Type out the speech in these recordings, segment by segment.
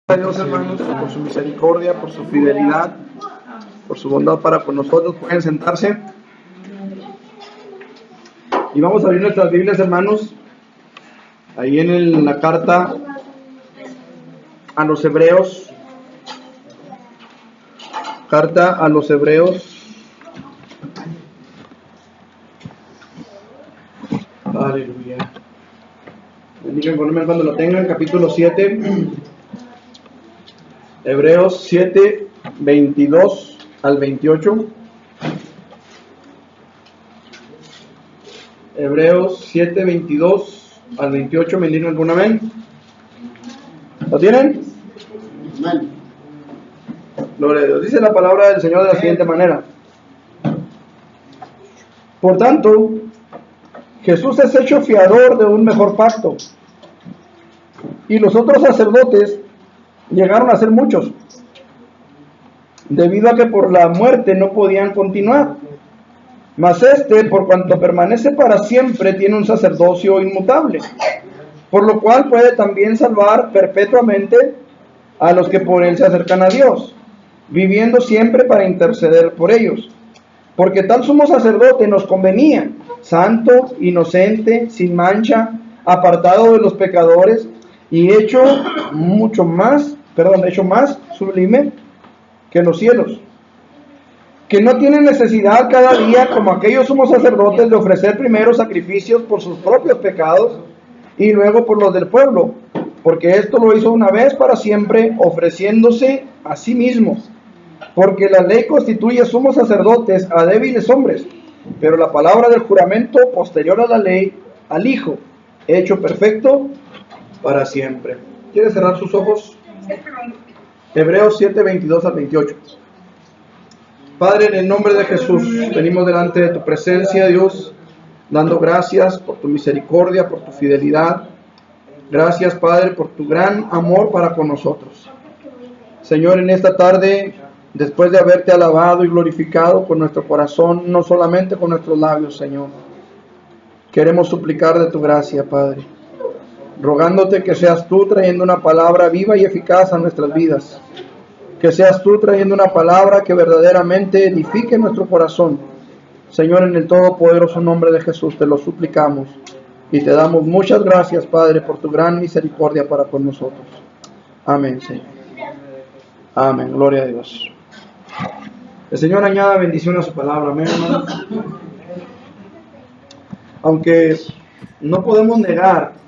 A Dios, hermanos, por su misericordia, por su fidelidad, por su bondad para con nosotros. Pueden sentarse. Y vamos a abrir nuestras Biblias, hermanos, ahí en la carta a los Hebreos. Carta a los Hebreos. Aleluya. Bendigan con nombre cuando lo tengan, capítulo 7. Hebreos 7, 22 al 28. Hebreos 7, 22 al 28. ¿Me indican algún amén? ¿Lo tienen? Amén. Gloria a Dios. Dice la palabra del Señor de la siguiente manera. Por tanto, Jesús es hecho fiador de un mejor pacto, y los otros sacerdotes llegaron a ser muchos, debido a que por la muerte no podían continuar. Mas este, por cuanto permanece para siempre, tiene un sacerdocio inmutable, por lo cual puede también salvar perpetuamente a los que por él se acercan a Dios, viviendo siempre para interceder por ellos. Porque tal sumo sacerdote nos convenía, santo, inocente, sin mancha, apartado de los pecadores, y hecho más sublime que los cielos, que no tiene necesidad cada día, como aquellos sumos sacerdotes, de ofrecer primero sacrificios por sus propios pecados y luego por los del pueblo, porque esto lo hizo una vez para siempre, ofreciéndose a sí mismo. Porque la ley constituye sumos sacerdotes a débiles hombres, pero la palabra del juramento posterior a la ley, al Hijo, hecho perfecto para siempre. ¿Quiere cerrar sus ojos? Hebreos 7, 22 al 28. Padre, en el nombre de Jesús, venimos delante de tu presencia, Dios, dando gracias por tu misericordia, por tu fidelidad. Gracias, Padre, por tu gran amor para con nosotros. Señor, en esta tarde, después de haberte alabado y glorificado con nuestro corazón, no solamente con nuestros labios, Señor, queremos suplicar de tu gracia, Padre, rogándote que seas tú trayendo una palabra viva y eficaz a nuestras vidas, que seas tú trayendo una palabra que verdaderamente edifique nuestro corazón. Señor, en el todopoderoso nombre de Jesús te lo suplicamos y te damos muchas gracias, Padre, por tu gran misericordia para con nosotros. Amén, Señor. Amén, gloria a Dios. El Señor añada bendición a su palabra, amén, hermanos. Aunque no podemos negar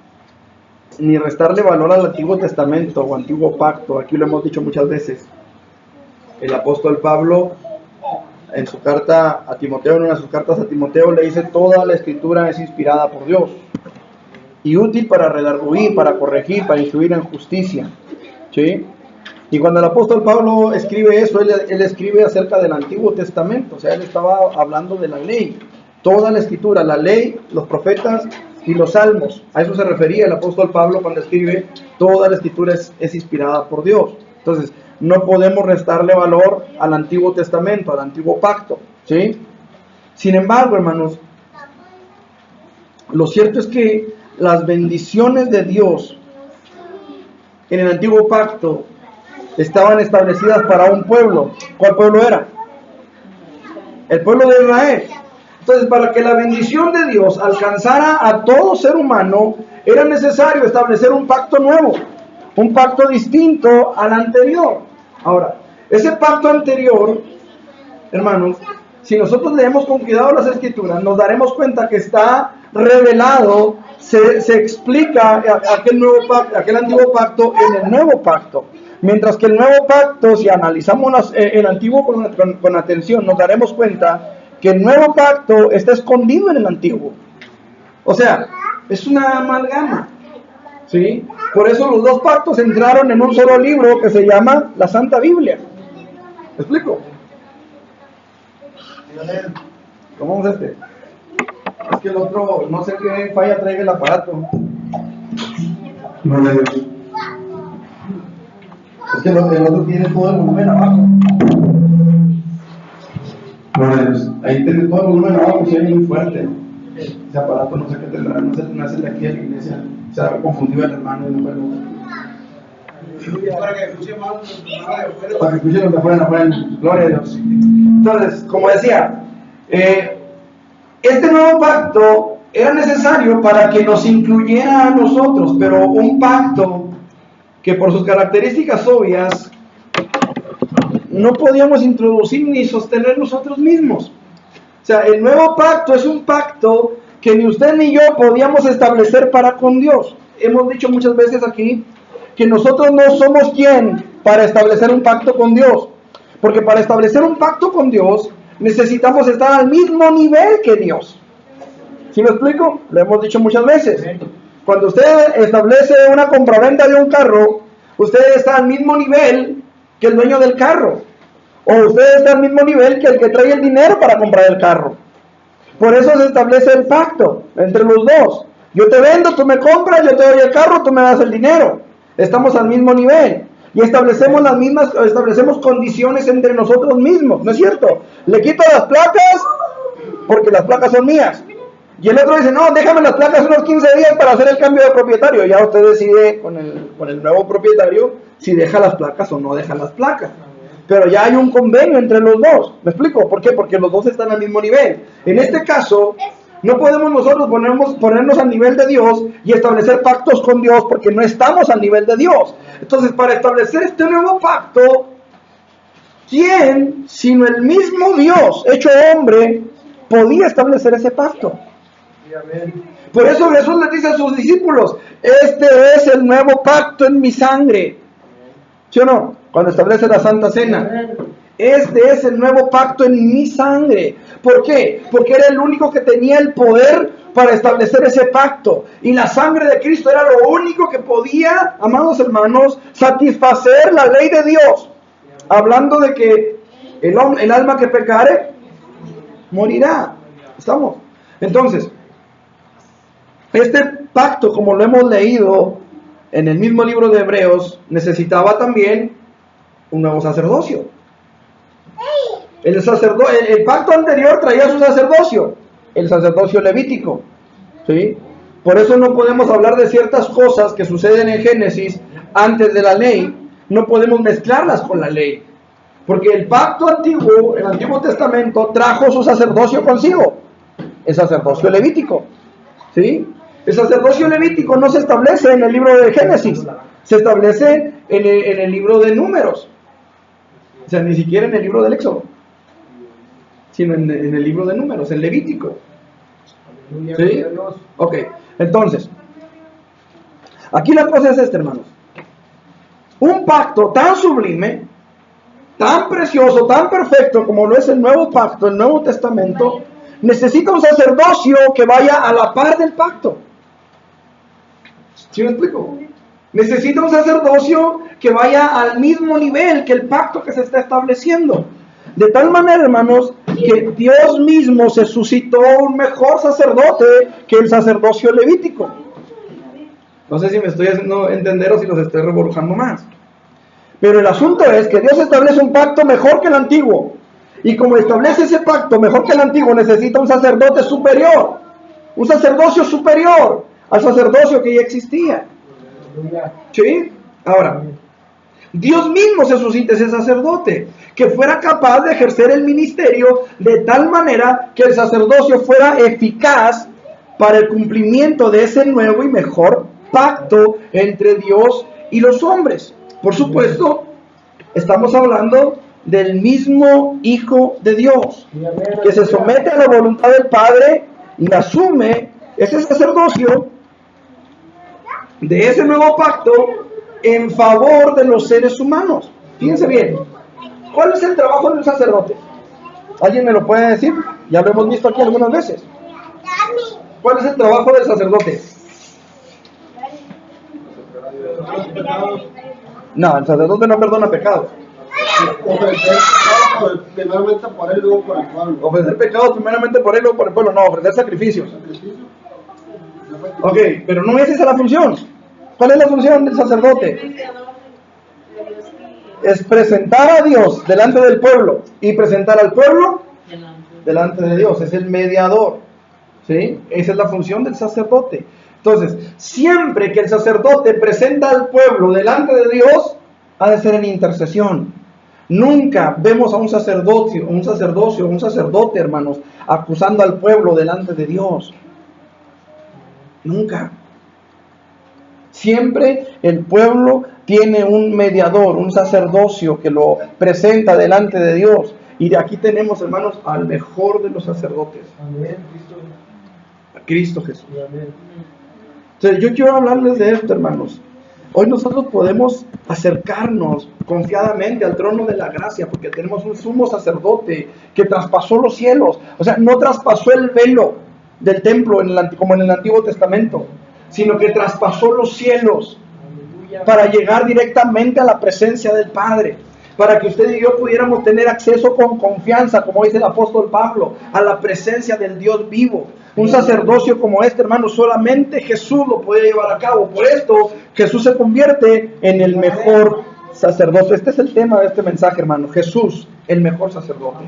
ni restarle valor al Antiguo Testamento o Antiguo Pacto, aquí lo hemos dicho muchas veces, el apóstol Pablo en su carta a Timoteo, en una de sus cartas a Timoteo, le dice: toda la escritura es inspirada por Dios y útil para redarguir, para corregir, para instruir en justicia, ¿sí? Y cuando el apóstol Pablo escribe eso, él escribe acerca del Antiguo Testamento, o sea, él estaba hablando de la ley, toda la escritura, la ley, los profetas y los salmos. A eso se refería el apóstol Pablo cuando escribe: toda la escritura es inspirada por Dios. Entonces, no podemos restarle valor al Antiguo Testamento, al Antiguo Pacto, ¿sí? Sin embargo, hermanos, lo cierto es que las bendiciones de Dios en el Antiguo Pacto estaban establecidas para un pueblo. ¿Cuál pueblo era? El pueblo de Israel. Entonces, para que la bendición de Dios alcanzara a todo ser humano, era necesario establecer un pacto nuevo, un pacto distinto al anterior. Ahora, ese pacto anterior, hermanos, si nosotros leemos con cuidado las Escrituras, nos daremos cuenta que está revelado, se explica aquel antiguo pacto en el nuevo pacto. Mientras que el nuevo pacto, si analizamos el antiguo con atención, nos daremos cuenta que el nuevo pacto está escondido en el antiguo. O sea, es una amalgama, ¿sí? Por eso los dos pactos entraron en un solo libro que se llama la Santa Biblia. ¿Me explico? ¿Cómo es este? Es que el otro, no sé qué falla traiga el aparato. No le digo. Es que el otro tiene todo el volumen abajo. Ahí tiene todo el volumen abajo, si es muy fuerte. Ese aparato no sé qué tendrá, no es el de aquí de la iglesia. Se ha confundido el hermano y no me lo... Para que escuchen más de Para que escuchen los de afuera. Gloria a Dios. Entonces, como decía, este nuevo pacto era necesario para que nos incluyera a nosotros, pero un pacto que por sus características obvias no podíamos introducir ni sostener nosotros mismos. O sea, el nuevo pacto es un pacto que ni usted ni yo podíamos establecer para con Dios. Hemos dicho muchas veces aquí que nosotros no somos quien para establecer un pacto con Dios. Porque para establecer un pacto con Dios necesitamos estar al mismo nivel que Dios. ¿Sí me explico? Lo hemos dicho muchas veces. Cuando usted establece una compraventa de un carro, usted está al mismo nivel que el dueño del carro. O usted está al mismo nivel que el que trae el dinero para comprar el carro. Por eso se establece el pacto entre los dos. Yo te vendo, tú me compras, yo te doy el carro, tú me das el dinero. Estamos al mismo nivel. Y establecemos condiciones entre nosotros mismos, ¿no es cierto? Le quito las placas porque las placas son mías. Y el otro dice, no, déjame las placas unos 15 días para hacer el cambio de propietario. Ya usted decide con el nuevo propietario si deja las placas o no deja las placas. Pero ya hay un convenio entre los dos. ¿Me explico? ¿Por qué? Porque los dos están al mismo nivel. En este caso, no podemos nosotros ponernos al nivel de Dios y establecer pactos con Dios porque no estamos al nivel de Dios. Entonces, para establecer este nuevo pacto, ¿quién, sino el mismo Dios, hecho hombre, podía establecer ese pacto? Por eso Jesús les dice a sus discípulos, este es el nuevo pacto en mi sangre. ¿Sí o no? Cuando establece la Santa Cena. Este es el nuevo pacto en mi sangre. ¿Por qué? Porque era el único que tenía el poder para establecer ese pacto. Y la sangre de Cristo era lo único que podía, amados hermanos, satisfacer la ley de Dios. Hablando de que el alma que pecare, morirá. ¿Estamos? Entonces, este pacto, como lo hemos leído en el mismo libro de Hebreos, necesitaba también un nuevo sacerdocio. El pacto anterior traía su sacerdocio, el sacerdocio levítico. ¿Sí? Por eso no podemos hablar de ciertas cosas que suceden en Génesis antes de la ley, no podemos mezclarlas con la ley. Porque el pacto antiguo, el Antiguo Testamento, trajo su sacerdocio consigo, el sacerdocio levítico. ¿Sí? El sacerdocio levítico no se establece en el libro de Génesis, se establece en el libro de Números. O sea, ni siquiera en el libro del Éxodo, sino en el libro de Números, en Levítico. ¿Sí? Ok, entonces, aquí la cosa es esta, hermanos. Un pacto tan sublime, tan precioso, tan perfecto como lo es el nuevo pacto, el Nuevo Testamento, necesita un sacerdocio que vaya a la par del pacto. ¿Sí me explico? Necesita un sacerdocio que vaya al mismo nivel que el pacto que se está estableciendo. De tal manera, hermanos, que Dios mismo se suscitó un mejor sacerdote que el sacerdocio levítico. No sé si me estoy haciendo entender o si los estoy revolujando más. Pero el asunto es que Dios establece un pacto mejor que el antiguo. Y como establece ese pacto mejor que el antiguo, necesita un sacerdote superior. Un sacerdocio superior al sacerdocio que ya existía. ¿Sí? Ahora, Dios mismo se suscita ese sacerdote que fuera capaz de ejercer el ministerio de tal manera que el sacerdocio fuera eficaz para el cumplimiento de ese nuevo y mejor pacto entre Dios y los hombres. Por supuesto, estamos hablando del mismo Hijo de Dios, que se somete a la voluntad del Padre y asume ese sacerdocio de ese nuevo pacto en favor de los seres humanos. Fíjense bien, ¿cuál es el trabajo del sacerdote? ¿Alguien me lo puede decir? Ya lo hemos visto aquí algunas veces. ¿Cuál es el trabajo del sacerdote? No, el sacerdote no perdona pecados. Ofrecer primeramente por él, luego por el pueblo. Ofrecer pecados primeramente por él, luego por el pueblo. No, ofrecer sacrificios. Ok, pero no es esa la función. ¿Cuál es la función del sacerdote? Es presentar a Dios delante del pueblo y presentar al pueblo delante de Dios. Es el mediador. ¿Sí? Esa es la función del sacerdote. Entonces, siempre que el sacerdote presenta al pueblo delante de Dios, ha de ser en intercesión. Nunca vemos a un sacerdote, hermanos, acusando al pueblo delante de Dios. Nunca. Siempre el pueblo tiene un mediador, un sacerdocio que lo presenta delante de Dios. Y de aquí tenemos, hermanos, al mejor de los sacerdotes. Amén. A Cristo Jesús. Amén. Entonces, yo quiero hablarles de esto, hermanos. Hoy nosotros podemos acercarnos confiadamente al trono de la gracia porque tenemos un sumo sacerdote que traspasó los cielos. O sea, no traspasó el velo del templo como en el Antiguo Testamento, sino que traspasó los cielos para llegar directamente a la presencia del Padre, para que usted y yo pudiéramos tener acceso con confianza, como dice el apóstol Pablo, a la presencia del Dios vivo. Un sacerdocio como este, hermano, solamente Jesús lo puede llevar a cabo. Por esto, Jesús se convierte en el mejor sacerdote. Este es el tema de este mensaje, hermano. Jesús, el mejor sacerdote.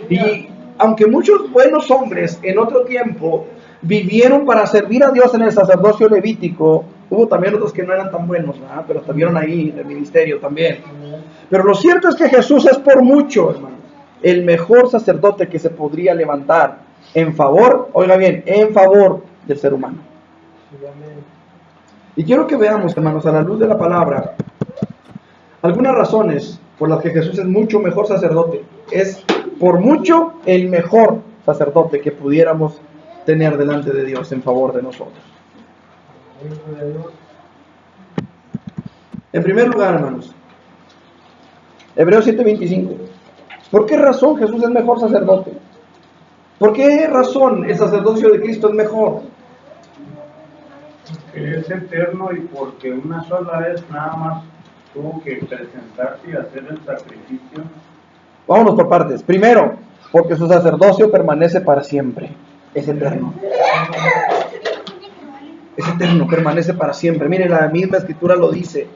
Y aunque muchos buenos hombres en otro tiempo vivieron para servir a Dios en el sacerdocio levítico, hubo también otros que no eran tan buenos, ¿verdad? Pero estuvieron ahí en el ministerio también. Pero lo cierto es que Jesús es por mucho, hermano, el mejor sacerdote que se podría levantar en favor, oiga bien, en favor del ser humano. Y quiero que veamos, hermanos, a la luz de la palabra, algunas razones por las que Jesús es mucho mejor sacerdote. Es por mucho el mejor sacerdote que pudiéramos tener delante de Dios en favor de nosotros. En primer lugar, hermanos, Hebreos 7:25. ¿Por qué razón Jesús es mejor sacerdote? ¿Por qué razón el sacerdocio de Cristo es mejor? Porque es eterno y porque una sola vez nada más tuvo que presentarse y hacer el sacrificio. Vámonos por partes. Primero, porque su sacerdocio permanece para siempre. Es eterno. Es eterno, permanece para siempre. Miren, la misma escritura lo dice.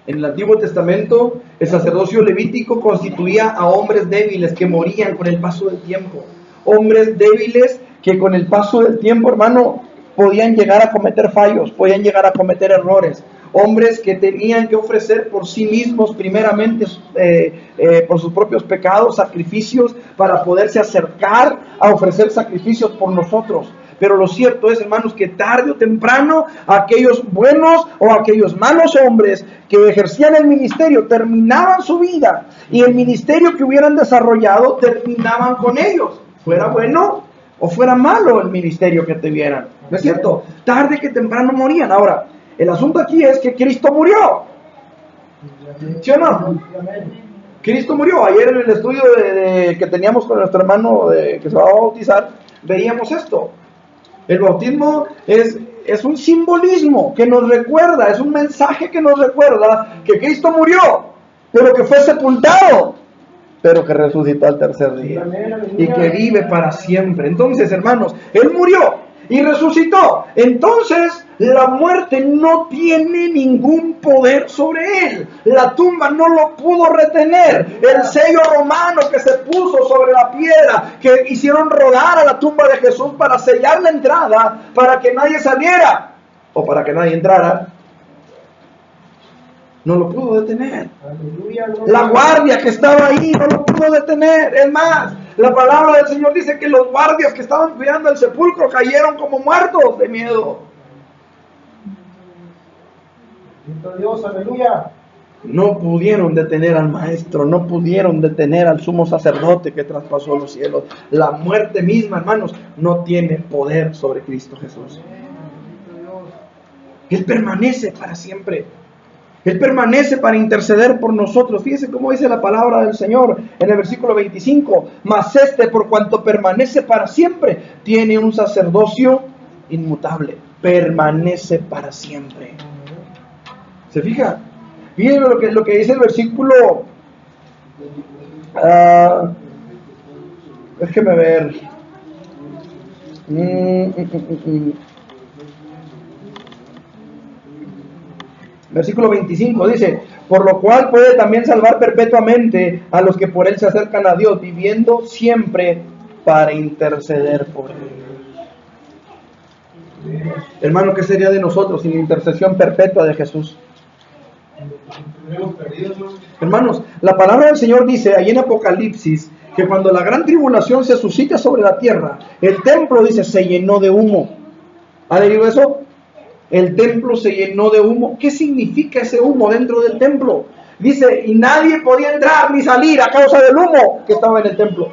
En el Antiguo Testamento, el sacerdocio levítico constituía a hombres débiles que morían con el paso del tiempo. Hombres débiles que con el paso del tiempo, hermano, podían llegar a cometer fallos, podían llegar a cometer errores. Hombres que tenían que ofrecer por sí mismos, primeramente por sus propios pecados, sacrificios para poderse acercar a ofrecer sacrificios por nosotros. Pero lo cierto es, hermanos, que tarde o temprano aquellos buenos o aquellos malos hombres que ejercían el ministerio terminaban su vida, y el ministerio que hubieran desarrollado terminaban con ellos, fuera bueno o fuera malo el ministerio que tuvieran. ¿No es cierto? Tarde que temprano morían. Ahora, el asunto aquí es que Cristo murió. ¿Sí o no? Cristo murió. Ayer en el estudio que teníamos con nuestro hermano que se va a bautizar, veíamos esto. El bautismo es un simbolismo que nos recuerda, es un mensaje que nos recuerda que Cristo murió, pero que fue sepultado, pero que resucitó al tercer día y que vive para siempre. Entonces, hermanos, Él murió y resucitó. Entonces, la muerte no tiene ningún poder sobre Él. La tumba no lo pudo retener. El sello romano que se puso sobre la piedra, que hicieron rodar a la tumba de Jesús para sellar la entrada, para que nadie saliera o para que nadie entrara, no lo pudo detener. La guardia que estaba ahí no lo pudo detener. Es más, la palabra del Señor dice que los guardias que estaban cuidando el sepulcro cayeron como muertos de miedo. Dios, aleluya. No pudieron detener al maestro, no pudieron detener al sumo sacerdote que traspasó los cielos. La muerte misma, hermanos, no tiene poder sobre Cristo Jesús. Él permanece para siempre. Él permanece para interceder por nosotros. Fíjese cómo dice la palabra del Señor en el versículo 25. Mas por cuanto permanece para siempre, tiene un sacerdocio inmutable. Permanece para siempre. ¿Se fija? Miren lo que dice el versículo. Déjeme ver. Versículo 25 dice: por lo cual puede también salvar perpetuamente a los que por Él se acercan a Dios, viviendo siempre para interceder por ellos. Hermano, ¿qué sería de nosotros sin la intercesión perpetua de Jesús? Hermanos, la palabra del Señor dice ahí en Apocalipsis que cuando la gran tribulación se suscita sobre la tierra, el templo, dice, se llenó de humo. ¿Ha leído eso? El templo se llenó de humo. ¿Qué significa ese humo dentro del templo? Dice, y nadie podía entrar ni salir a causa del humo que estaba en el templo.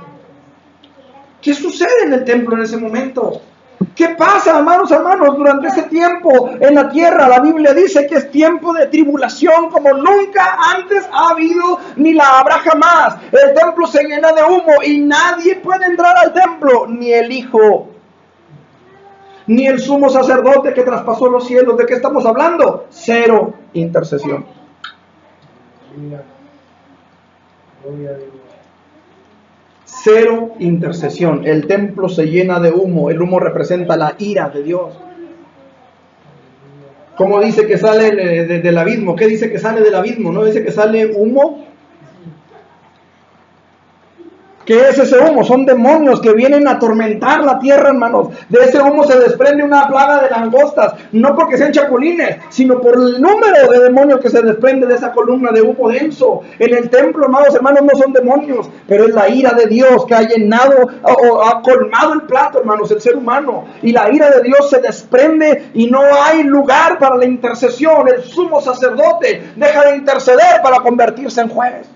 ¿Qué sucede en el templo en ese momento? ¿Qué pasa, hermanos, durante ese tiempo en la tierra? La Biblia dice que es tiempo de tribulación como nunca antes ha habido ni la habrá jamás. El templo se llena de humo y nadie puede entrar al templo, ni el Hijo, ni el sumo sacerdote que traspasó los cielos. ¿De qué estamos hablando? Cero intercesión. Cero intercesión. El templo se llena de humo. El humo representa la ira de Dios. ¿Cómo dice que sale del abismo? ¿Qué dice que sale del abismo? ¿No dice que sale humo? ¿Qué es ese humo? Son demonios que vienen a atormentar la tierra, hermanos. De ese humo se desprende una plaga de langostas, no porque sean chapulines, sino por el número de demonios que se desprende de esa columna de humo denso. En el templo, amados hermanos, no son demonios, pero es la ira de Dios que ha llenado o ha colmado el plato, hermanos, el ser humano. Y la ira de Dios se desprende y no hay lugar para la intercesión. El sumo sacerdote deja de interceder para convertirse en juez.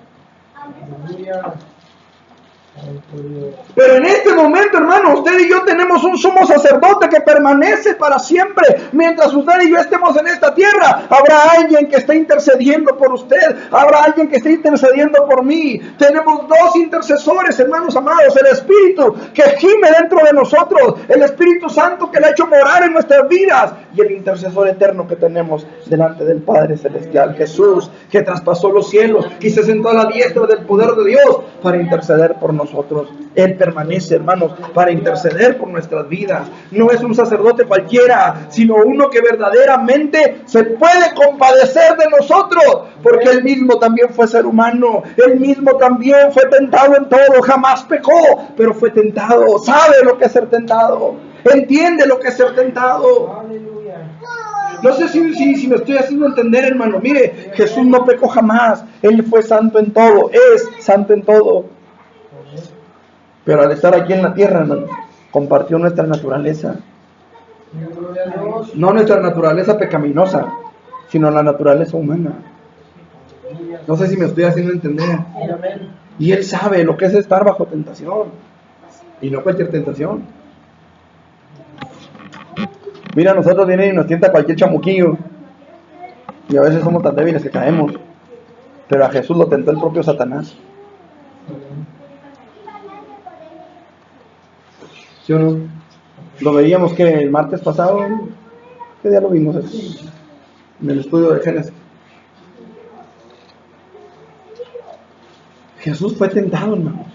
Pero en este momento, hermano, usted y yo tenemos un sumo sacerdote que permanece para siempre. Mientras usted y yo estemos en esta tierra, habrá alguien que esté intercediendo por usted, habrá alguien que esté intercediendo por mí. Tenemos dos intercesores, hermanos amados: el Espíritu que gime dentro de nosotros, el Espíritu Santo que le ha hecho morar en nuestras vidas, y el intercesor eterno que tenemos delante del Padre Celestial, Jesús, que traspasó los cielos y se sentó a la diestra del poder de Dios para interceder por nosotros. Él permanece, hermanos, para interceder por nuestras vidas. No es un sacerdote cualquiera, sino uno que verdaderamente se puede compadecer de nosotros, porque él mismo también fue ser humano, él mismo también fue tentado en todo, jamás pecó, pero fue tentado, sabe lo que es ser tentado, entiende lo que es ser tentado. No sé si me estoy haciendo entender, hermano. Mire, Jesús no pecó jamás, él fue santo en todo, es santo en todo. Pero al estar aquí en la tierra, hermano, compartió nuestra naturaleza. No nuestra naturaleza pecaminosa, sino la naturaleza humana. No sé si me estoy haciendo entender. Y Él sabe lo que es estar bajo tentación. Y no cualquier tentación. Mira, nosotros vienen y nos tienta cualquier chamuquillo. Y a veces somos tan débiles que caemos. Pero a Jesús lo tentó el propio Satanás. ¿Sí o no? Lo veíamos que el martes pasado. ¿Qué día lo vimos? En el estudio de Génesis. Jesús fue tentado, hermanos.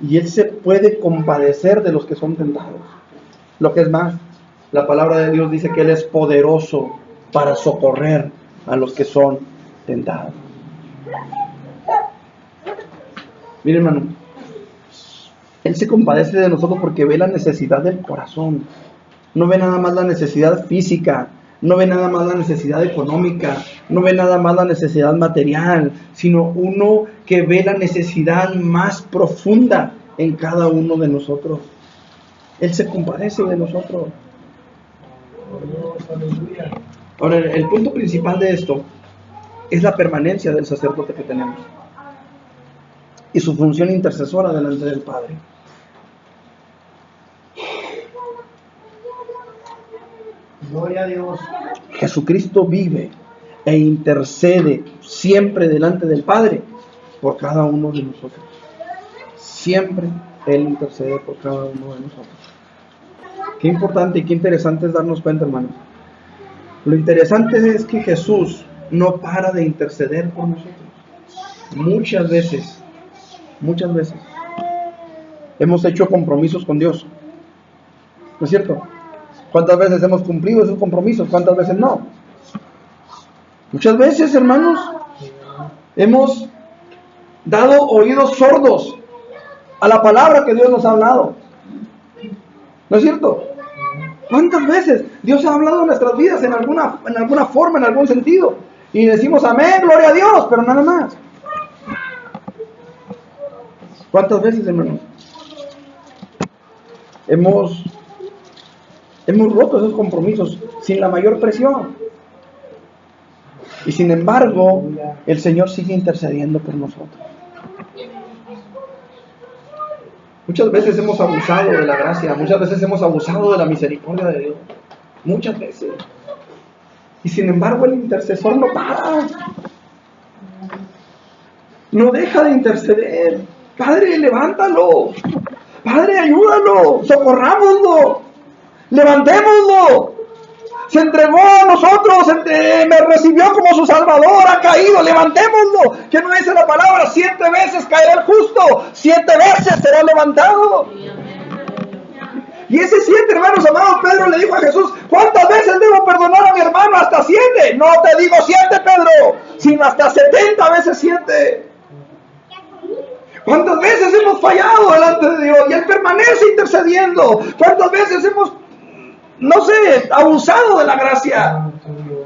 Y Él se puede compadecer de los que son tentados. Lo que es más, la palabra de Dios dice que Él es poderoso para socorrer a los que son tentados. Mire, hermano, Él se compadece de nosotros porque ve la necesidad del corazón. No ve nada más la necesidad física, no ve nada más la necesidad económica, no ve nada más la necesidad material, sino uno que ve la necesidad más profunda en cada uno de nosotros. Él se compadece de nosotros. Ahora, el punto principal de esto es la permanencia del sacerdote que tenemos y su función intercesora delante del Padre. Gloria a Dios. Jesucristo vive e intercede siempre delante del Padre por cada uno de nosotros. Siempre Él intercede por cada uno de nosotros. Qué importante y qué interesante es darnos cuenta, hermanos. Lo interesante es que Jesús no para de interceder por nosotros. Muchas veces hemos hecho compromisos con Dios. ¿No es cierto? ¿Cuántas veces hemos cumplido esos compromisos? ¿Cuántas veces no? Muchas veces, hermanos, hemos dado oídos sordos a la palabra que Dios nos ha hablado. ¿No es cierto? ¿Cuántas veces Dios ha hablado en nuestras vidas en alguna forma, en algún sentido? Y decimos amén, gloria a Dios, pero nada más. ¿Cuántas veces, hermanos? Hemos roto esos compromisos sin la mayor presión. Y sin embargo, el Señor sigue intercediendo por nosotros. Muchas veces hemos abusado de la gracia, muchas veces hemos abusado de la misericordia de Dios. Muchas veces. Y sin embargo, el intercesor no para. No deja de interceder. Padre, levántalo. Padre, ayúdalo. Socorrámoslo. Levantémoslo. Se entregó a nosotros, me recibió como su Salvador, ha caído, levantémoslo. ¿Qué no dice la palabra? 7 veces caerá el justo, 7 veces será levantado. Y ese 7, hermanos amados, Pedro le dijo a Jesús: ¿cuántas veces debo perdonar a mi hermano? Hasta 7. No te digo 7, Pedro, sino hasta 70 veces 7. ¿Cuántas veces hemos fallado delante de Dios? Y Él permanece intercediendo. ¿Cuántas veces hemos, no sé, abusado de la gracia?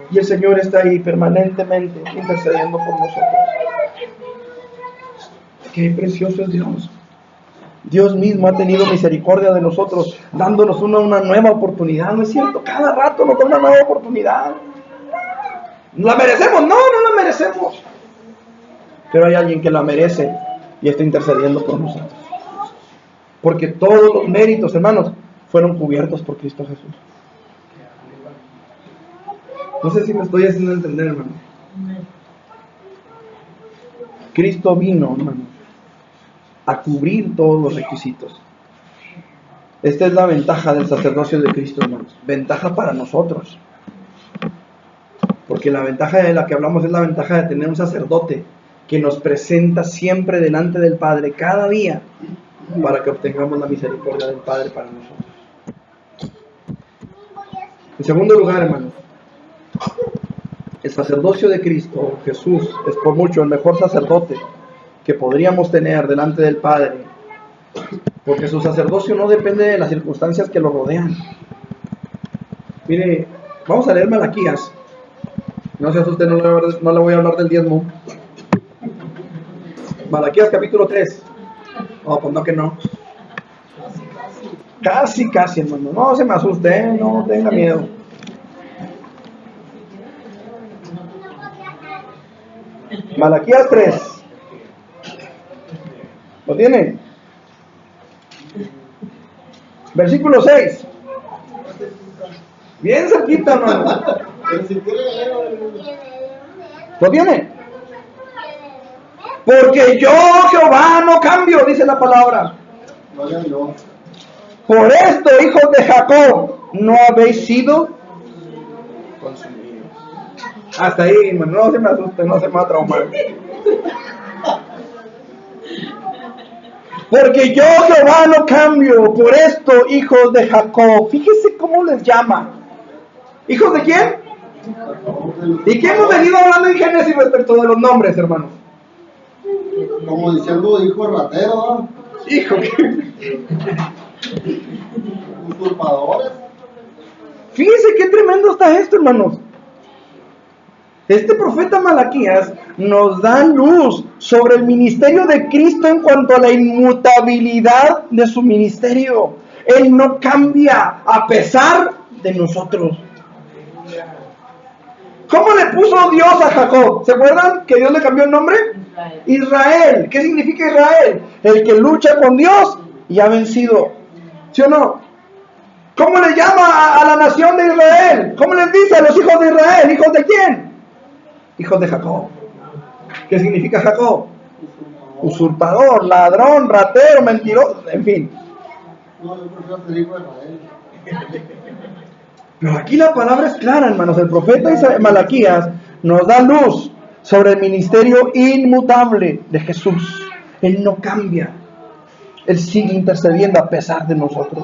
Y el Señor está ahí permanentemente intercediendo por nosotros. Qué precioso es Dios. Dios mismo ha tenido misericordia de nosotros, dándonos una nueva oportunidad. ¿No es cierto? Cada rato nos da una nueva oportunidad. ¿La merecemos? No, no la merecemos. Pero hay alguien que la merece y está intercediendo por nosotros. Porque todos los méritos, hermanos, fueron cubiertos por Cristo Jesús. No sé si me estoy haciendo entender, hermano. Cristo vino, hermano, a cubrir todos los requisitos. Esta es la ventaja del sacerdocio de Cristo, hermanos. Ventaja para nosotros. Porque la ventaja de la que hablamos es la ventaja de tener un sacerdote que nos presenta siempre delante del Padre cada día para que obtengamos la misericordia del Padre para nosotros. En segundo lugar, hermano, el sacerdocio de Cristo Jesús es por mucho el mejor sacerdote que podríamos tener delante del Padre, porque su sacerdocio no depende de las circunstancias que lo rodean. Mire, vamos a leer Malaquías. No se asuste, no le voy a hablar del diezmo. Malaquías capítulo 3. No, pues no que no. Casi, hermano. No se me asuste, no tenga miedo. Malaquías 3. ¿Lo tiene? Versículo 6. Bien cerquita, hermano. ¿Lo tiene? Porque yo, Jehová, no cambio, dice la palabra. Por esto, hijos de Jacob, no habéis sido consumidos. Hasta ahí, hermano, no se me asuste, no se me va a traumar. Porque yo, Jehová, no cambio. Por esto, hijos de Jacob. Fíjese cómo les llama. ¿Hijos de quién? ¿Y qué hemos venido hablando en Génesis respecto de los nombres, hermanos? Como diciendo hijo ratero, ¿no? Hijo. Usurpadores. Fíjese qué tremendo está esto, hermanos. Este profeta Malaquías nos da luz sobre el ministerio de Cristo en cuanto a la inmutabilidad de su ministerio. Él no cambia a pesar de nosotros. ¿Cómo le puso Dios a Jacob? ¿Se acuerdan que Dios le cambió el nombre? Israel. ¿Qué significa Israel? El que lucha con Dios y ha vencido. ¿Sí o no? ¿Cómo le llama a la nación de Israel? ¿Cómo les dice a los hijos de Israel? ¿Hijos de quién? Hijos de Jacob. ¿Qué significa Jacob? Usurpador, ladrón, ratero, mentiroso, en fin. No, yo prefiero ser hijo de Israel. Pero aquí la palabra es clara, hermanos. El profeta Malaquías nos da luz sobre el ministerio inmutable de Jesús. Él no cambia. Él sigue intercediendo a pesar de nosotros.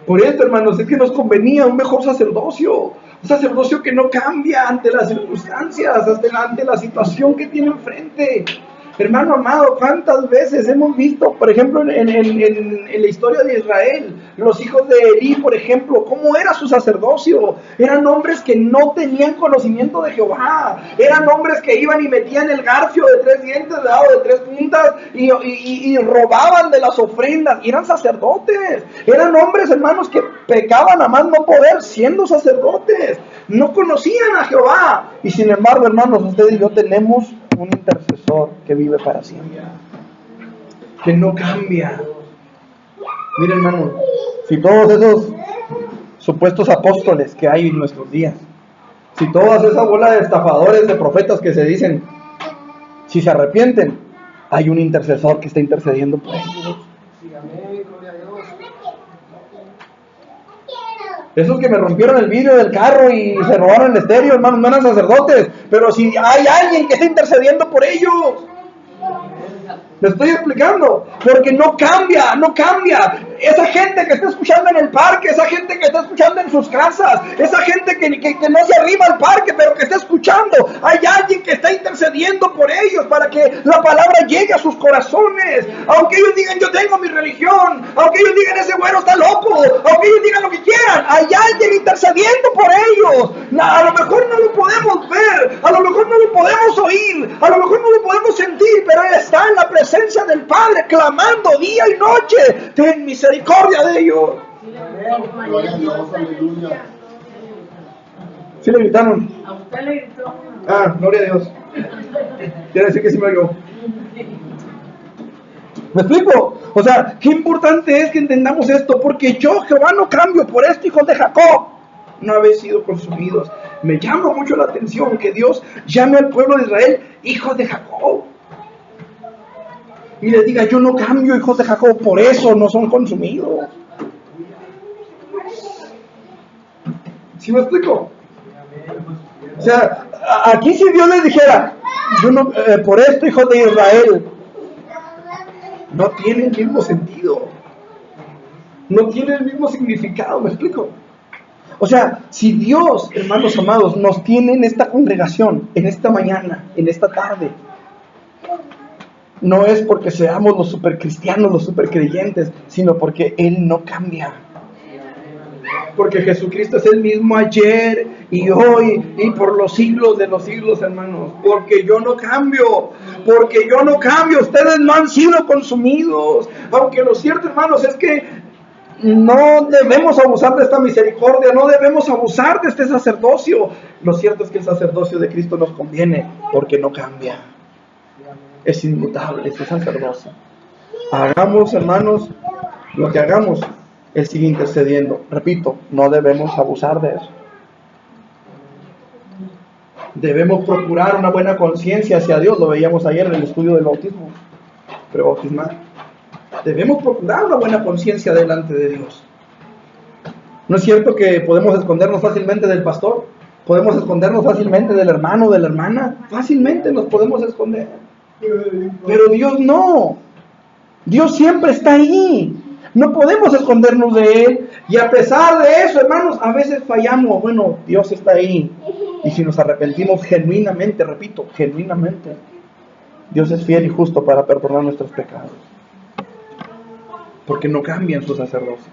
Por esto, hermanos, es que nos convenía un mejor sacerdocio. Un sacerdocio que no cambia ante las circunstancias, ante la situación que tiene enfrente. Hermano amado, ¿cuántas veces hemos visto, por ejemplo, en la historia de Israel, Los hijos de Elí, por ejemplo, ¿cómo era su sacerdocio? Eran hombres que no tenían conocimiento de Jehová. Eran hombres que iban y metían el garfio de 3 dientes, de lado de 3 puntas, y robaban de las ofrendas. Y eran sacerdotes. Eran hombres, hermanos, que pecaban a más no poder siendo sacerdotes. No conocían a Jehová. Y sin embargo, hermanos, ustedes y yo tenemos un intercesor que vive para siempre, que no cambia. Miren, hermanos, si todos esos supuestos apóstoles que hay en nuestros días, si todas esa bola de estafadores, de profetas que se dicen, si se arrepienten, hay un intercesor que está intercediendo por ellos. Esos que me rompieron el vidrio del carro y se robaron el estéreo, hermanos, no eran sacerdotes, pero si hay alguien que está intercediendo por ellos. ¿Me estoy explicando? Porque no cambia, no cambia. Esa gente que está escuchando en el parque, esa gente que está escuchando en sus casas, esa gente que no se arriba al parque, pero que está escuchando, hay alguien que está intercediendo por ellos para que la palabra llegue a sus corazones. Aunque ellos digan, yo tengo mi religión, aunque ellos digan, ese güero está loco, aunque ellos digan lo que quieran, hay alguien intercediendo por ellos. A lo mejor no lo podemos ver, a lo mejor no lo podemos oír, a lo mejor no lo podemos sentir, pero Él está en la presencia del Padre, clamando día y noche, ten misericordia de ellos. ¿Sí le gritaron? A usted le gritó. Ah, gloria a Dios. Quiere decir que sí me oyó. ¿Me explico? O sea, qué importante es que entendamos esto, porque yo, Jehová, no cambio. Por esto, hijos de Jacob, no habéis sido consumidos. Me llama mucho la atención que Dios llame al pueblo de Israel hijos de Jacob. Y les diga, yo no cambio, hijos de Jacob, por eso no son consumidos. ¿Sí me explico? O sea, aquí si Dios les dijera, yo no, por esto, hijos de Israel, no tiene el mismo sentido. No tiene el mismo significado, ¿me explico? O sea, si Dios, hermanos amados, nos tiene en esta congregación, en esta mañana, en esta tarde, no es porque seamos los supercristianos, los supercreyentes, sino porque Él no cambia. Porque Jesucristo es el mismo ayer y hoy y por los siglos de los siglos, hermanos. Porque yo no cambio, porque yo no cambio. Ustedes no han sido consumidos. Aunque lo cierto, hermanos, es que no debemos abusar de esta misericordia, no debemos abusar de este sacerdocio. Lo cierto es que el sacerdocio de Cristo nos conviene porque no cambia. Es inmutable este sacerdocio. Hagamos, hermanos, lo que hagamos, Él sigue intercediendo. Repito, no debemos abusar de eso. Debemos procurar una buena conciencia hacia Dios. Lo veíamos ayer en el estudio del bautismo prebautismal. Debemos procurar una buena conciencia delante de Dios. ¿No es cierto que podemos escondernos fácilmente del pastor? Podemos escondernos fácilmente del hermano, de la hermana. Fácilmente nos podemos esconder. Pero Dios no. Dios siempre está ahí. No podemos escondernos de Él. Y a pesar de eso, hermanos, a veces fallamos. Bueno, Dios está ahí. Y si nos arrepentimos genuinamente, repito, genuinamente, Dios es fiel y justo para perdonar nuestros pecados. Porque no cambia en su sacerdocio.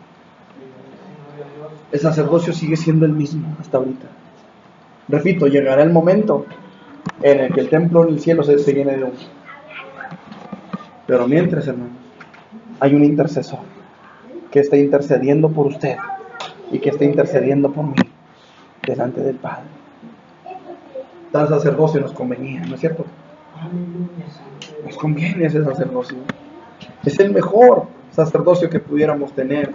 El sacerdocio sigue siendo el mismo hasta ahorita. Repito, llegará el momento en el que el templo en el cielo se llene de humo. Pero mientras, hermanos, hay un intercesor que está intercediendo por usted y que está intercediendo por mí delante del Padre. Tal sacerdocio nos convenía, ¿no es cierto? Nos conviene ese sacerdocio. Es el mejor sacerdocio que pudiéramos tener,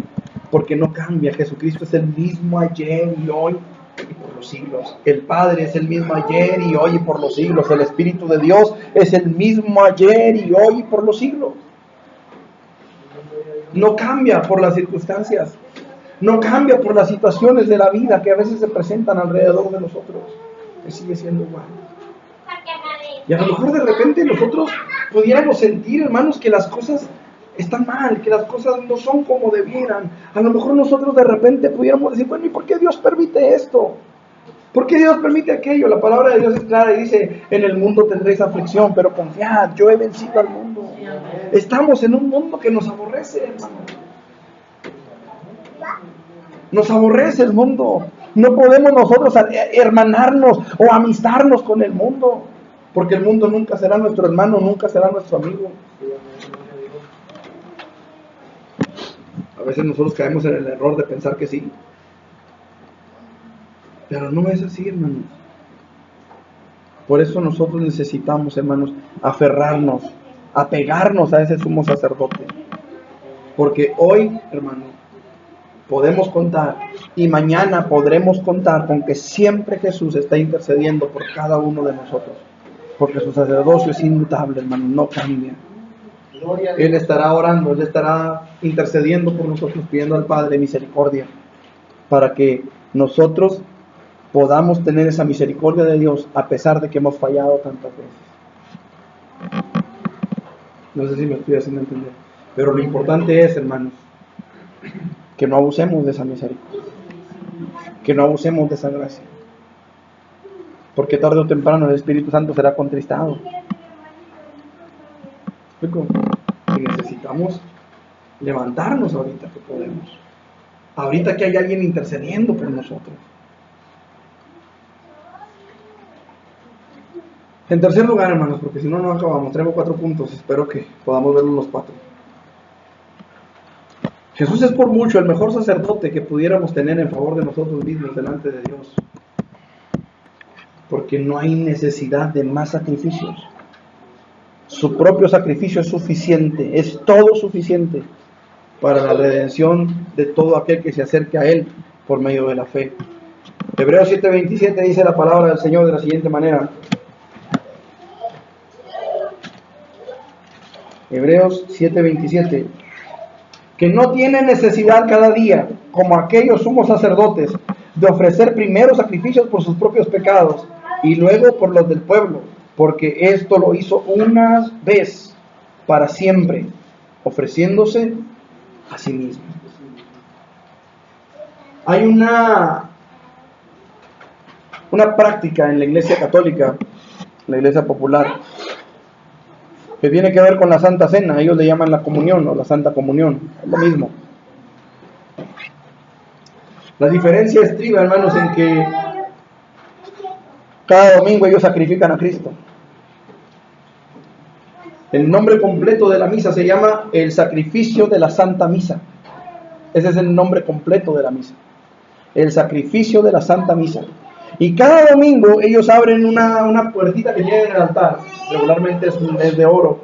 porque no cambia. Jesucristo es el mismo ayer y hoy y por los siglos. El Padre es el mismo ayer y hoy y por los siglos. El Espíritu de Dios es el mismo ayer y hoy y por los siglos. No cambia por las circunstancias, no cambia por las situaciones de la vida que a veces se presentan alrededor de nosotros. Él sigue siendo igual. Y a lo mejor de repente nosotros pudiéramos sentir, hermanos, que las cosas están mal, que las cosas no son como debieran. A lo mejor nosotros de repente pudiéramos decir, bueno, ¿y por qué Dios permite esto? ¿Por qué Dios permite aquello? La palabra de Dios es clara y dice, en el mundo tendréis aflicción, pero confiad, yo he vencido al mundo. Estamos en un mundo que nos aborrece, hermano. Nos aborrece el mundo. No podemos nosotros hermanarnos o amistarnos con el mundo, porque el mundo nunca será nuestro hermano, nunca será nuestro amigo. A veces nosotros caemos en el error de pensar que sí, pero no es así, hermanos. Por eso nosotros necesitamos, hermanos, aferrarnos, apegarnos a ese sumo sacerdote, porque hoy, hermanos, podemos contar y mañana podremos contar con que siempre Jesús está intercediendo por cada uno de nosotros, porque su sacerdocio es inmutable, hermano, no cambia. Él estará orando, Él estará intercediendo por nosotros, pidiendo al Padre misericordia, para que nosotros podamos tener esa misericordia de Dios a pesar de que hemos fallado tantas veces. No sé si me estoy haciendo entender, pero lo importante es, hermanos, que no abusemos de esa misericordia, que no abusemos de esa gracia, porque tarde o temprano el Espíritu Santo será contristado. Y necesitamos levantarnos ahorita que podemos, ahorita que hay alguien intercediendo por nosotros. En tercer lugar, hermanos, porque si no, no acabamos, tenemos 4 puntos, espero que podamos verlos los 4. Jesús es por mucho el mejor sacerdote que pudiéramos tener en favor de nosotros mismos delante de Dios, porque no hay necesidad de más sacrificios. Su propio sacrificio es suficiente, es todo suficiente para la redención de todo aquel que se acerque a Él por medio de la fe. Hebreos 7:27 dice la palabra del Señor de la siguiente manera. Hebreos 7:27, que no tiene necesidad cada día, como aquellos sumos sacerdotes, de ofrecer primero sacrificios por sus propios pecados y luego por los del pueblo, porque esto lo hizo una vez para siempre, ofreciéndose a sí mismo. Hay una práctica en la Iglesia Católica, la Iglesia Popular, que tiene que ver con la Santa Cena. Ellos le llaman la comunión o la Santa Comunión, es lo mismo. La diferencia estriba, hermanos, en que cada domingo ellos sacrifican a Cristo. El nombre completo de la misa se llama el sacrificio de la Santa Misa. Ese es el nombre completo de la misa, el sacrificio de la Santa Misa. Y cada domingo ellos abren una puertita que tienen en el altar. Regularmente es de oro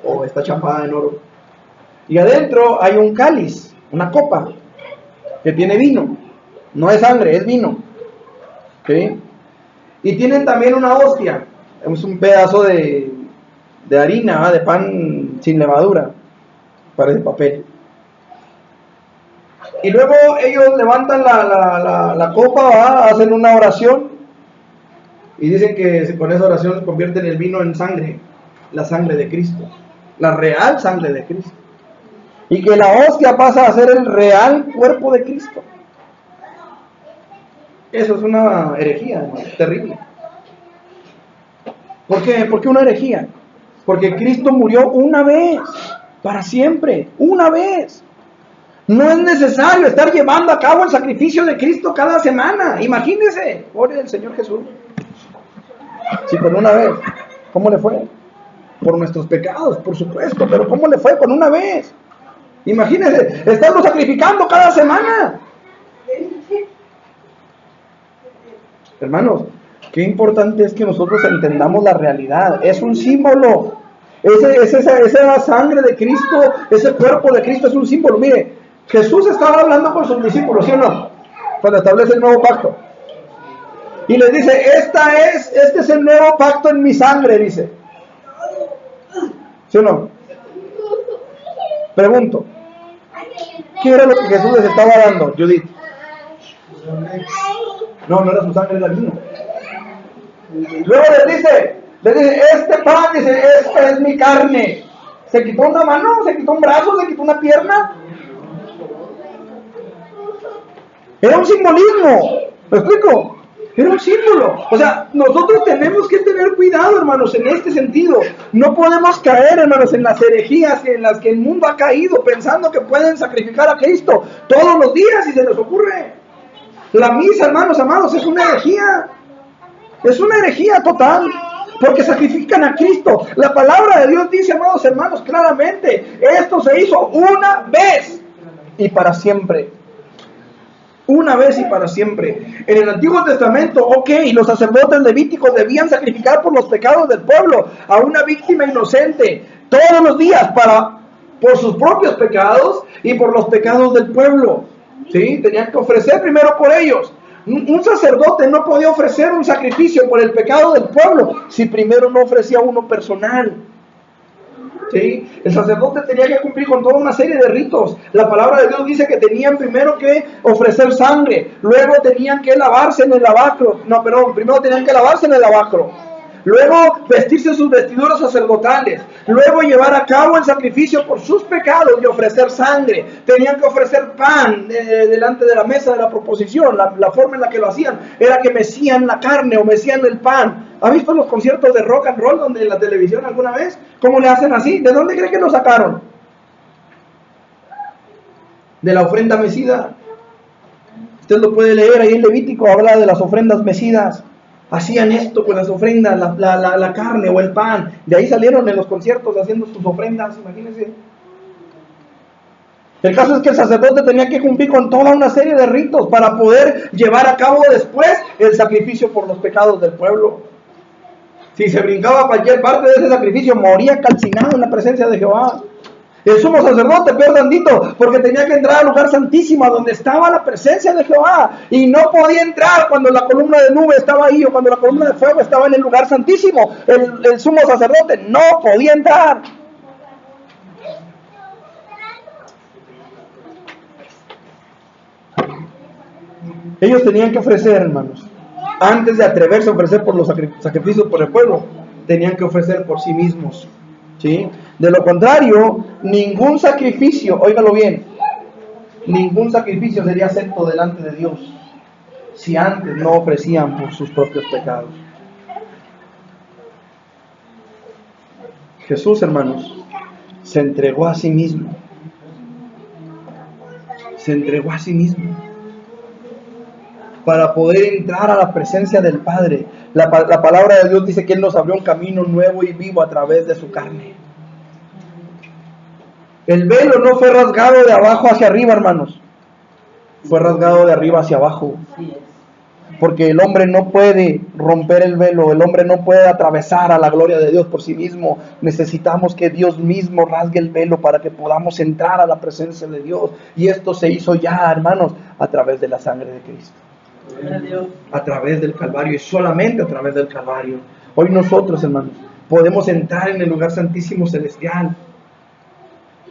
o está chapada en oro. Y adentro hay un cáliz, una copa que tiene vino. No es sangre, es vino. ¿Okay? Y tienen también una hostia. Es un pedazo de harina, de pan sin levadura. Parece papel. Y luego ellos levantan la copa, hacen una oración y dicen que con esa oración convierten el vino en sangre, la sangre de Cristo, la real sangre de Cristo, y que la hostia pasa a ser el real cuerpo de Cristo. Eso es una herejía, hermano, terrible. ¿Por qué? ¿Por qué una herejía? Porque Cristo murió una vez, para siempre, una vez. No es necesario estar llevando a cabo el sacrificio de Cristo cada semana. Imagínense, pobre del Señor Jesús. Si con una vez, ¿cómo le fue? Por nuestros pecados, por supuesto, pero ¿cómo le fue con una vez? Imagínense, estarlo sacrificando cada semana. Hermanos, qué importante es que nosotros entendamos la realidad. Es un símbolo. Esa sangre de Cristo, ese cuerpo de Cristo es un símbolo. Mire, Jesús estaba hablando con sus discípulos, ¿sí o no? Cuando establece el nuevo pacto. Y les dice, este es el nuevo pacto en mi sangre, dice. ¿Sí o no? Pregunto, ¿qué era lo que Jesús les estaba dando, Judith? No era su sangre, era vino. Luego les dice, este pan, dice, esta es mi carne. ¿Se quitó una mano? ¿Se quitó un brazo? ¿Se quitó una pierna? Era un simbolismo. ¿Me explico? Era un símbolo. O sea, nosotros tenemos que tener cuidado, hermanos, en este sentido. No podemos caer, hermanos, en las herejías en las que el mundo ha caído, pensando que pueden sacrificar a Cristo todos los días si se les ocurre. La misa, hermanos amados, es una herejía. Es una herejía total. Porque sacrifican a Cristo. La palabra de Dios dice, amados hermanos, claramente, esto se hizo una vez y para siempre. Una vez y para siempre. En el Antiguo Testamento, los sacerdotes levíticos debían sacrificar por los pecados del pueblo a una víctima inocente todos los días por sus propios pecados y por los pecados del pueblo. ¿Sí? Tenían que ofrecer primero por ellos. Un sacerdote no podía ofrecer un sacrificio por el pecado del pueblo si primero no ofrecía uno personal. ¿Sí? El sacerdote tenía que cumplir con toda una serie de ritos. La palabra de Dios dice que tenían primero que ofrecer sangre, luego tenían que lavarse en el lavacro. Primero tenían que lavarse en el lavacro, luego vestirse sus vestiduras sacerdotales, luego llevar a cabo el sacrificio por sus pecados y ofrecer sangre. Tenían que ofrecer pan delante de la mesa de la proposición. La forma en la que lo hacían era que mecían la carne o mecían el pan. ¿Ha visto los conciertos de rock and roll donde en la televisión alguna vez? ¿Cómo le hacen así? ¿De dónde cree que lo sacaron? De la ofrenda mecida. Usted lo puede leer ahí en Levítico, habla de las ofrendas mecidas. Hacían esto con las ofrendas, la carne o el pan. De ahí salieron en los conciertos haciendo sus ofrendas, imagínense. El caso es que el sacerdote tenía que cumplir con toda una serie de ritos para poder llevar a cabo después el sacrificio por los pecados del pueblo. Si se brincaba cualquier parte de ese sacrificio, moría calcinado en la presencia de Jehová. El sumo sacerdote, peor tantito, porque tenía que entrar al lugar santísimo, donde estaba la presencia de Jehová, y no podía entrar cuando la columna de nube estaba ahí, o cuando la columna de fuego estaba en el lugar santísimo. El sumo sacerdote no podía entrar. Ellos tenían que ofrecer, hermanos, antes de atreverse a ofrecer por los sacrificios por el pueblo, tenían que ofrecer por sí mismos. ¿Sí? De lo contrario, ningún sacrificio, óigalo bien, ningún sacrificio sería acepto delante de Dios si antes no ofrecían por sus propios pecados. Jesús, hermanos, se entregó a sí mismo. Se entregó a sí mismo para poder entrar a la presencia del Padre. La palabra de Dios dice que Él nos abrió un camino nuevo y vivo a través de su carne. El velo no fue rasgado de abajo hacia arriba, hermanos. Fue rasgado de arriba hacia abajo. Porque el hombre no puede romper el velo, el hombre no puede atravesar a la gloria de Dios por sí mismo. Necesitamos que Dios mismo rasgue el velo para que podamos entrar a la presencia de Dios. Y esto se hizo ya, hermanos, a través de la sangre de Cristo. A través del Calvario, y solamente a través del Calvario. Hoy nosotros, hermanos, podemos entrar en el lugar santísimo celestial,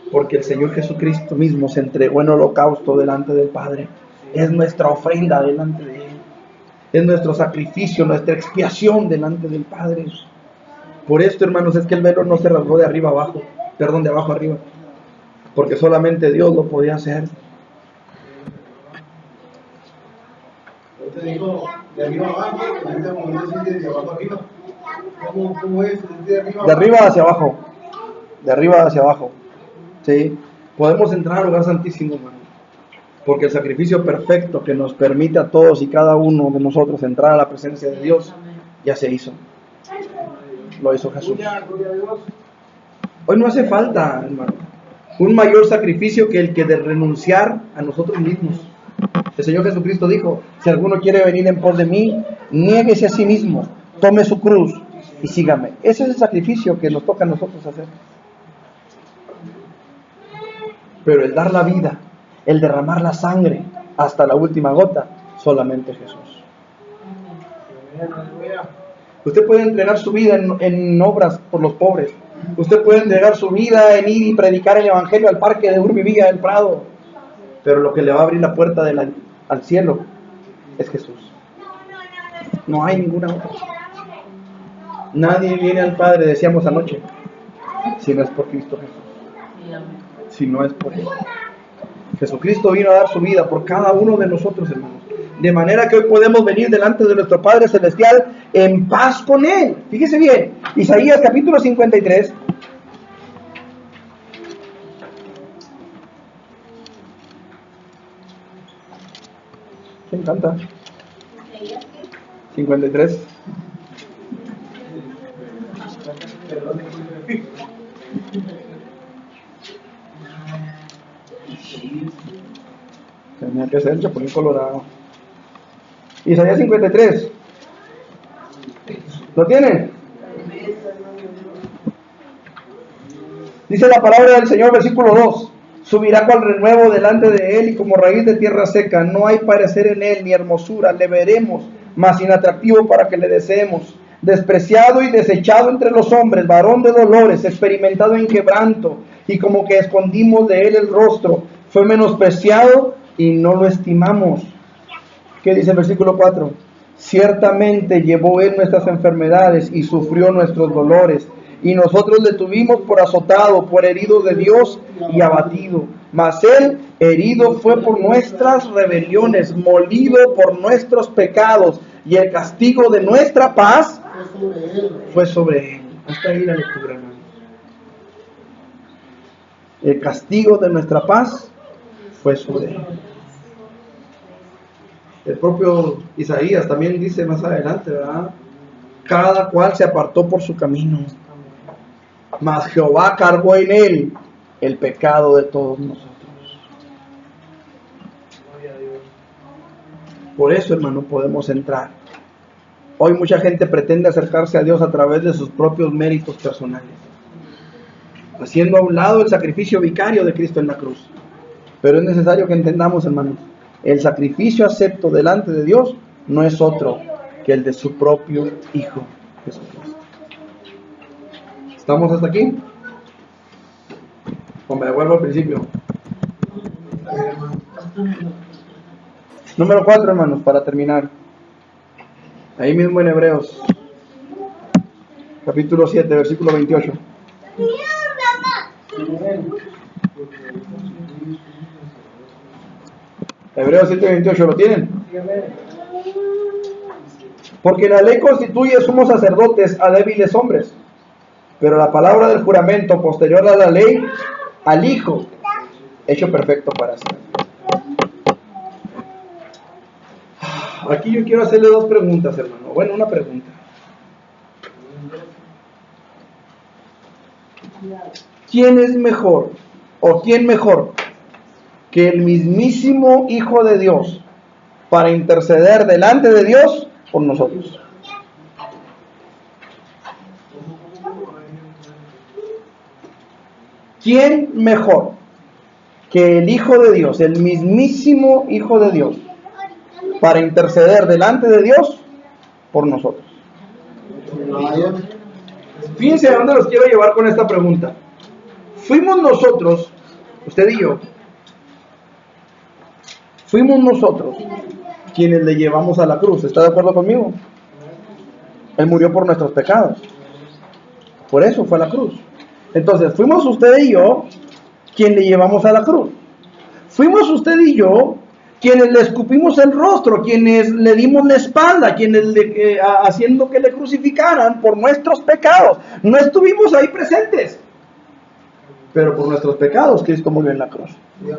porque el Señor Jesucristo mismo se entregó en holocausto delante del Padre. Es nuestra ofrenda delante de Él. Es nuestro sacrificio, nuestra expiación delante del Padre. Por esto, hermanos, es que el velo no se rasgó de arriba abajo, perdón, de abajo arriba, porque solamente Dios lo podía hacer. Te digo, de arriba abajo, de abajo arriba. ¿Cómo es? De arriba hacia abajo. De arriba hacia abajo. ¿Sí? Podemos entrar al lugar santísimo, hermano, porque el sacrificio perfecto que nos permite a todos y cada uno de nosotros entrar a la presencia de Dios ya se hizo. Lo hizo Jesús. Hoy no hace falta, hermano, un mayor sacrificio que el que de renunciar a nosotros mismos. El Señor Jesucristo dijo: si alguno quiere venir en pos de mí, niéguese a sí mismo, tome su cruz y sígame. Ese es el sacrificio que nos toca a nosotros hacer. Pero el dar la vida, el derramar la sangre hasta la última gota, solamente Jesús. Usted puede entregar su vida en obras por los pobres. Usted puede entregar su vida en ir y predicar el Evangelio al parque de Urbivilla del Prado. Pero lo que le va a abrir la puerta al cielo es Jesús. No hay ninguna otra. Nadie viene al Padre, decíamos anoche, si no es por Cristo Jesús. Si no es por Él. Jesucristo vino a dar su vida por cada uno de nosotros, hermanos. De manera que hoy podemos venir delante de nuestro Padre Celestial en paz con Él. Fíjese bien, Isaías capítulo 53. ¿Quién canta? 53. Tenía que ser el Chapulín Colorado. Isaías 53. ¿Lo tienen? Dice la palabra del Señor, versículo 2. Subirá cual renuevo delante de él y como raíz de tierra seca. No hay parecer en él ni hermosura. Le veremos, mas inatractivo para que le deseemos. Despreciado y desechado entre los hombres, varón de dolores, experimentado en quebranto, y como que escondimos de él el rostro. Fue menospreciado y no lo estimamos. ¿Qué dice el versículo 4? Ciertamente llevó él nuestras enfermedades y sufrió nuestros dolores, y nosotros le tuvimos por azotado, por herido de Dios y abatido. Mas él herido fue por nuestras rebeliones, molido por nuestros pecados, y el castigo de nuestra paz fue sobre él. Hasta ahí la lectura, hermano. El castigo de nuestra paz fue sobre él. El propio Isaías también dice más adelante, ¿verdad? Cada cual se apartó por su camino, mas Jehová cargó en él el pecado de todos nosotros. Por eso, hermano, podemos entrar. Hoy mucha gente pretende acercarse a Dios a través de sus propios méritos personales, haciendo a un lado el sacrificio vicario de Cristo en la cruz. Pero es necesario que entendamos, hermanos, el sacrificio acepto delante de Dios no es otro que el de su propio Hijo Jesucristo. ¿Estamos hasta aquí? O me devuelvo al principio. Número 4, hermanos, para terminar. Ahí mismo en Hebreos, capítulo 7, versículo 28. Hebreos 7, 28, ¿lo tienen? Porque la ley constituye sumos sacerdotes a débiles hombres, pero la palabra del juramento posterior a la ley, al Hijo, hecho perfecto para siempre. Aquí yo quiero hacerle dos preguntas, hermano. Bueno, una pregunta. ¿Quién es mejor o quién mejor que el mismísimo Hijo de Dios para interceder delante de Dios por nosotros? ¿Quién mejor que el Hijo de Dios, el mismísimo Hijo de Dios, para interceder delante de Dios por nosotros? Fíjense a dónde los quiero llevar con esta pregunta. Fuimos nosotros, usted y yo, fuimos nosotros quienes le llevamos a la cruz. ¿Está de acuerdo conmigo? Él murió por nuestros pecados. Por eso fue a la cruz. Entonces, fuimos usted y yo quienes le llevamos a la cruz. Fuimos usted y yo quienes le escupimos el rostro, quienes le dimos la espalda, quienes haciendo que le crucificaran por nuestros pecados. No estuvimos ahí presentes, pero por nuestros pecados Cristo murió en la cruz.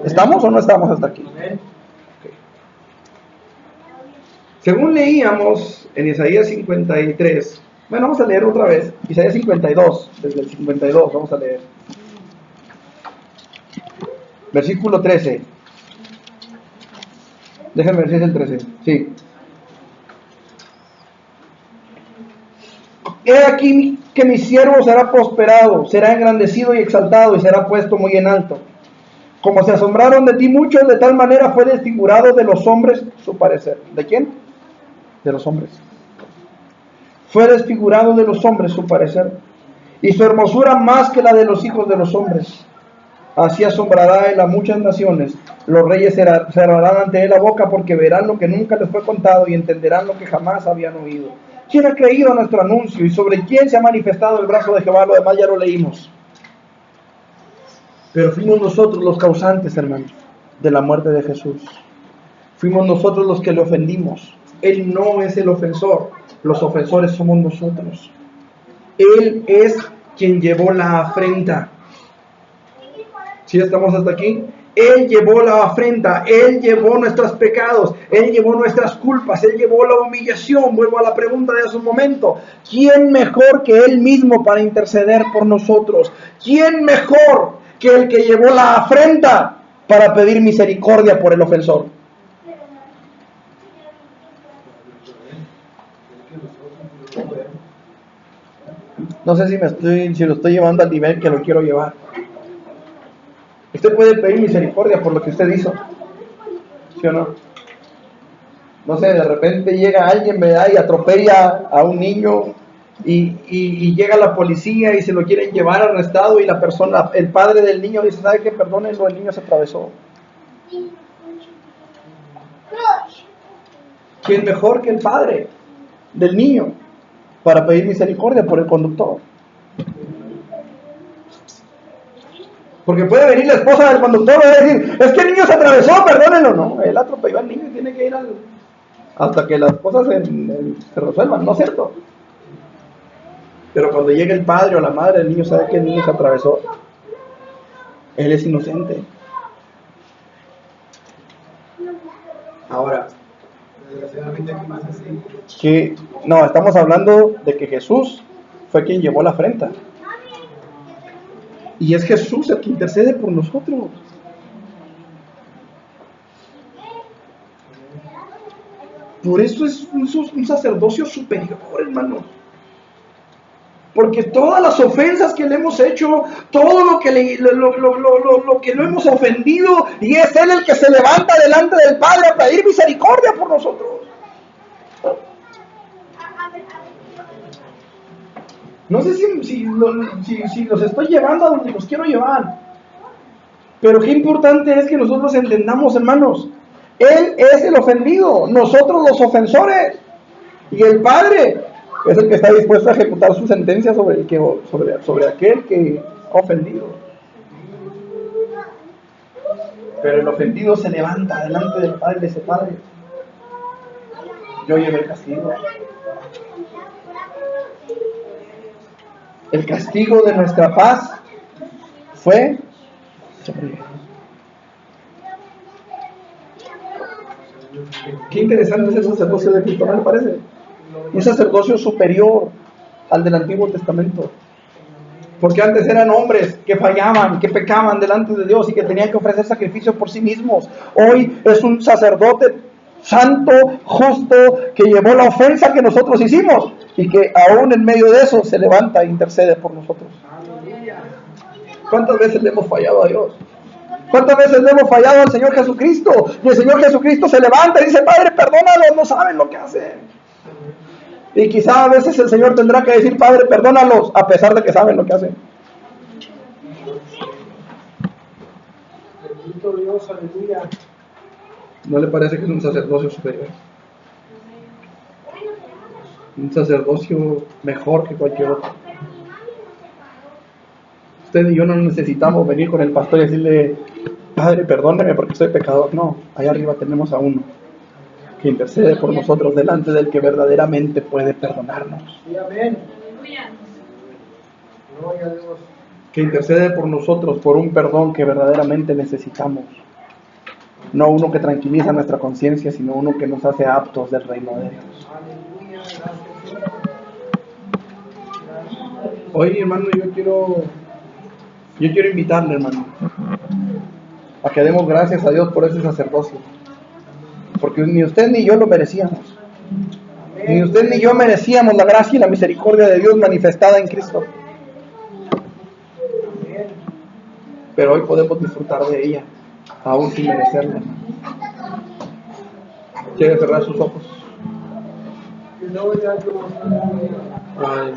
¿Estamos o no estamos hasta aquí? Okay. Según leíamos en Isaías 53, bueno, vamos a leer otra vez, Isaías 52, desde el 52, vamos a leer. Versículo 13. Déjenme ver si es el 13. Sí. He aquí que mi siervo será prosperado, será engrandecido y exaltado y será puesto muy en alto. Como se asombraron de ti muchos, de tal manera fue desfigurado de los hombres su parecer. ¿De quién? De los hombres. Fue desfigurado de los hombres su parecer, y su hermosura más que la de los hijos de los hombres. Así asombrará él a muchas naciones. Los reyes cerrarán ante él la boca, porque verán lo que nunca les fue contado y entenderán lo que jamás habían oído. ¿Quién ha creído a nuestro anuncio y sobre quién se ha manifestado el brazo de Jehová? Lo demás ya lo leímos. Pero fuimos nosotros los causantes, hermanos, de la muerte de Jesús. Fuimos nosotros los que le ofendimos. Él no es el ofensor. Los ofensores somos nosotros. Él es quien llevó la afrenta. ¿Sí estamos hasta aquí? Él llevó la afrenta, Él llevó nuestros pecados, Él llevó nuestras culpas, Él llevó la humillación. Vuelvo a la pregunta de hace un momento. ¿Quién mejor que Él mismo para interceder por nosotros? ¿Quién mejor que el que llevó la afrenta para pedir misericordia por el ofensor? No sé si lo estoy llevando al nivel que lo quiero llevar. Usted puede pedir misericordia por lo que usted hizo, ¿sí o no? No sé, de repente llega alguien, ¿verdad? Y atropella a un niño y llega la policía y se lo quieren llevar arrestado y la persona, el padre del niño dice, ¿sabe qué? Perdónenlo, el niño se atravesó. ¿Quién mejor que el padre del niño para pedir misericordia por el conductor? Porque puede venir la esposa del conductor y decir, es que el niño se atravesó, perdónenlo. No, él atropelló al niño y tiene que ir hasta que las cosas se resuelvan, ¿no es cierto? Pero cuando llega el padre o la madre del niño, sabe que el niño se atravesó. Él es inocente. Ahora, no, estamos hablando de que Jesús fue quien llevó la afrenta. Y es Jesús el que intercede por nosotros. Por eso es un sacerdocio superior, hermanos. Porque todas las ofensas que le hemos hecho, todo lo que lo hemos ofendido, y es Él el que se levanta delante del Padre a pedir misericordia por nosotros. No sé si los estoy llevando a donde los quiero llevar. Pero qué importante es que nosotros entendamos, hermanos. Él es el ofendido, nosotros los ofensores. Y el Padre es el que está dispuesto a ejecutar su sentencia sobre aquel que ha ofendido. Pero el ofendido se levanta delante del Padre y dice, Padre, yo llevé el castigo. El castigo de nuestra paz fue sobre él. Qué interesante es el sacerdocio de Cristo, ¿no le parece? Un sacerdocio superior al del Antiguo Testamento. Porque antes eran hombres que fallaban, que pecaban delante de Dios y que tenían que ofrecer sacrificios por sí mismos. Hoy es un sacerdote santo, justo, que llevó la ofensa que nosotros hicimos y que aún en medio de eso se levanta e intercede por nosotros. ¿Cuántas veces le hemos fallado a Dios? ¿Cuántas veces le hemos fallado al Señor Jesucristo? Y el Señor Jesucristo se levanta y dice, Padre, perdónalos, no saben lo que hacen. Y quizá a veces el Señor tendrá que decir, Padre, perdónalos, a pesar de que saben lo que hacen. Bendito Dios, aleluya. ¿No le parece que es un sacerdocio superior? Un sacerdocio mejor que cualquier otro. Usted y yo no necesitamos venir con el pastor y decirle, Padre, perdóname porque soy pecador. No, allá arriba tenemos a uno que intercede por nosotros delante del que verdaderamente puede perdonarnos. Sí, amén. Gloria a Dios. Que intercede por nosotros por un perdón que verdaderamente necesitamos. No uno que tranquiliza nuestra conciencia, sino uno que nos hace aptos del reino de Dios. Aleluya, gracias. Hoy, hermano, yo quiero invitarle, hermano, a que demos gracias a Dios por ese sacerdocio. Porque ni usted ni yo lo merecíamos. Ni usted ni yo merecíamos la gracia y la misericordia de Dios manifestada en Cristo. Pero hoy podemos disfrutar de ella, aún sin merecerla. ¿Quiere cerrar sus ojos? Ay,